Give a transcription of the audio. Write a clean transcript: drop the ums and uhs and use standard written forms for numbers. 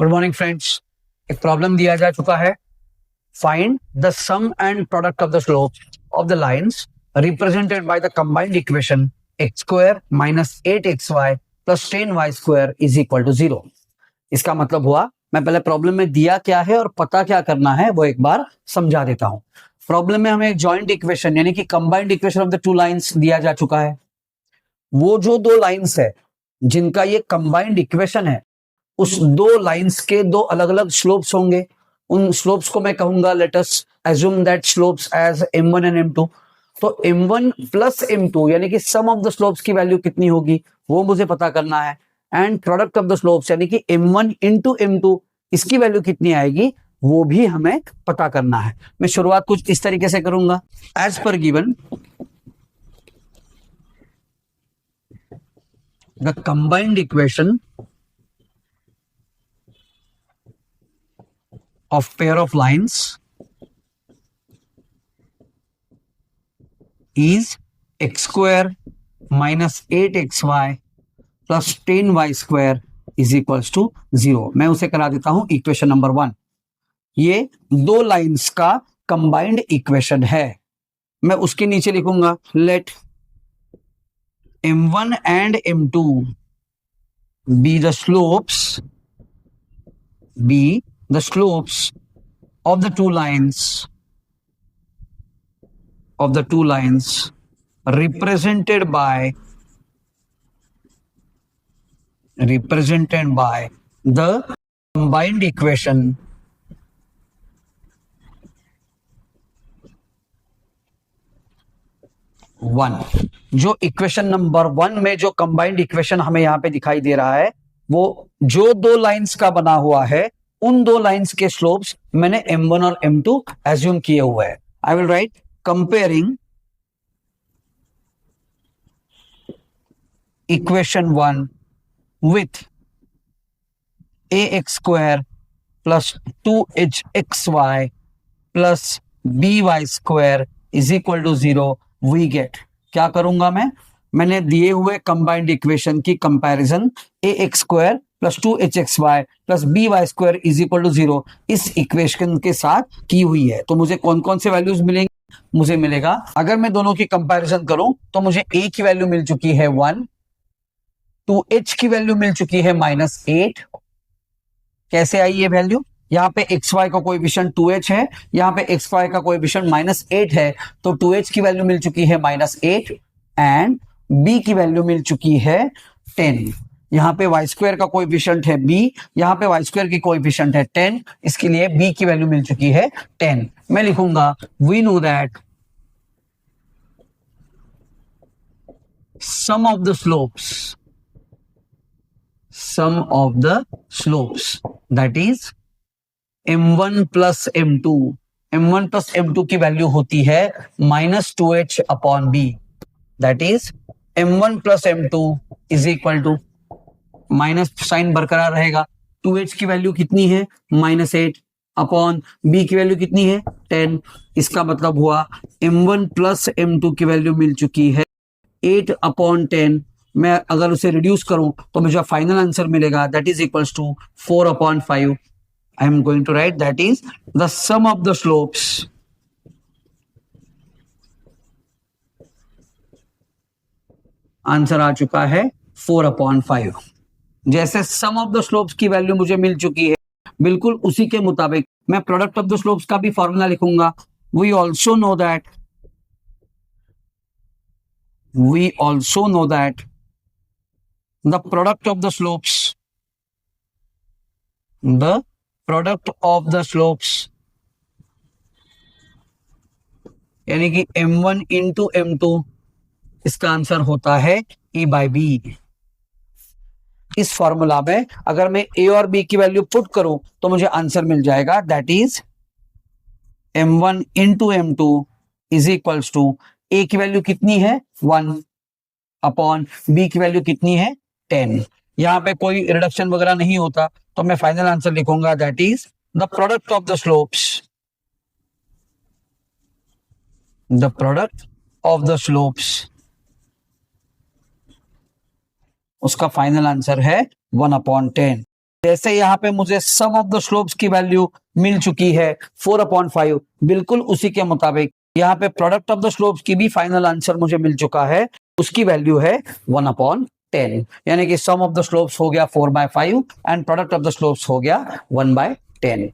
Good morning friends. एक problem दिया जा चुका है। Find the sum and product of the slope of the lines represented by the combined equation x square minus 8xy plus 10y square is equal to 0। इसका मतलब हुआ, मैं पहले प्रॉब्लम में दिया क्या है और पता क्या करना है वो एक बार समझा देता हूं। प्रॉब्लम में हमें एक जॉइंट इक्वेशन यानी कि combined equation of the two lines दिया जा चुका है। वो जो दो लाइंस है जिनका ये कंबाइंड इक्वेशन है, उस दो लाइंस के दो अलग अलग स्लोप्स होंगे। उन स्लोप्स को मैं कहूंगा, let us assume that slopes as m1 and m2। तो m1 प्लस m2 यानी कि सम ऑफ द स्लोप्स की वैल्यू कितनी होगी वो मुझे पता करना है। And product of the slopes यानी कि m1 इंटू m2 इसकी वैल्यू कितनी आएगी वो भी हमें पता करना है। मैं शुरुआत कुछ इस तरीके से करूंगा। As per given the combined equation of pair of lines is x square minus 8xy plus 10y square is equals to 0। मैं उसे करा देता हूं इक्वेशन नंबर 1। ये दो लाइंस का कंबाइंड इक्वेशन है। मैं उसके नीचे लिखूंगा late m1 and m2 be the slopes of the two lines represented by the combined equation one. जो इक्वेशन नंबर 1 में जो कंबाइंड इक्वेशन हमें यहां पे दिखाई दे रहा है वो जो दो लाइंस का बना हुआ है, उन दो लाइंस के स्लोप्स मैंने m1 और m2 एज्यूम किए हुए हैं। I will write comparing equation 1 with ax square plus 2hxy plus by square is equal to 0। We get, क्या करूंगा मैंने दिए हुए कंबाइंड इक्वेशन की comparison ax square plus 2hxy plus by square is equal to 0 इस equation के साथ की हुई है। तो मुझे कौन कौन से वैल्यूज मिलेंगे? मुझे मिलेगा, अगर मैं दोनों की कंपैरिजन करूं तो मुझे a की वैल्यू मिल चुकी है 1, 2h की वैल्यू मिल चुकी है -8। कैसे आई ये वैल्यू? यहाँ पे xy का कोएफिशिएंट 2h है, यहाँ पे xy का कोएफिशिएंट -8 है, तो 2h की वैल्यू मिल चुकी है -8 एंड b की वैल्यू मिल चुकी है 10। यहाँ पे y स्क्वायर का कोएफिशिएंट है b, यहाँ पे y स्क्वायर की कोएफिशिएंट है 10, इसके लिए b की वैल्यू मिल चुकी है 10। मैं लिखूंगा we know that sum of the slopes that is m1 plus m2 की वैल्यू होती है -2h upon b। That is m1 plus m2 is equal to, minus sign बरकरार रहेगा, 2h की वैल्यू कितनी है -8 अपॉन b की वैल्यू कितनी है 10। इसका मतलब हुआ m1 प्लस m2 की वैल्यू मिल चुकी है 8 अपॉन 10। मैं अगर उसे रिड्यूस करूं तो मुझे फाइनल आंसर मिलेगा that is equals to 4 upon 5। I am going to write that is the sum of the slopes answer आ चुका है 4 अपॉन 5। जैसे सम ऑफ द स्लोप्स की वैल्यू मुझे मिल चुकी है, बिल्कुल उसी के मुताबिक मैं प्रोडक्ट ऑफ द स्लोप्स का भी फॉर्मूला लिखूंगा। We also know that the product of the slopes यानी कि m1 इंटू m2, इसका आंसर होता है e बाई बी। इस फॉर्मूला में अगर मैं a और b की वैल्यू पुट करूं तो मुझे आंसर मिल जाएगा that is m1 into m2 is equals to a की वैल्यू कितनी है 1 अपॉन b की वैल्यू कितनी है 10। यहां पे कोई रिडक्शन वगैरह नहीं होता, तो मैं फाइनल आंसर लिखूंगा that is the product of the slopes उसका फाइनल आंसर है 1 अपॉन 10। जैसे यहाँ पे मुझे सम ऑफ द स्लोप्स की वैल्यू मिल चुकी है 4/5, बिल्कुल उसी के मुताबिक यहाँ पे प्रोडक्ट ऑफ द स्लोप्स की भी फाइनल आंसर मुझे मिल चुका है, उसकी वैल्यू है 1/10, यानी कि सम ऑफ द स्लोप्स हो गया 4/5 and product of the slopes हो गया 1/10।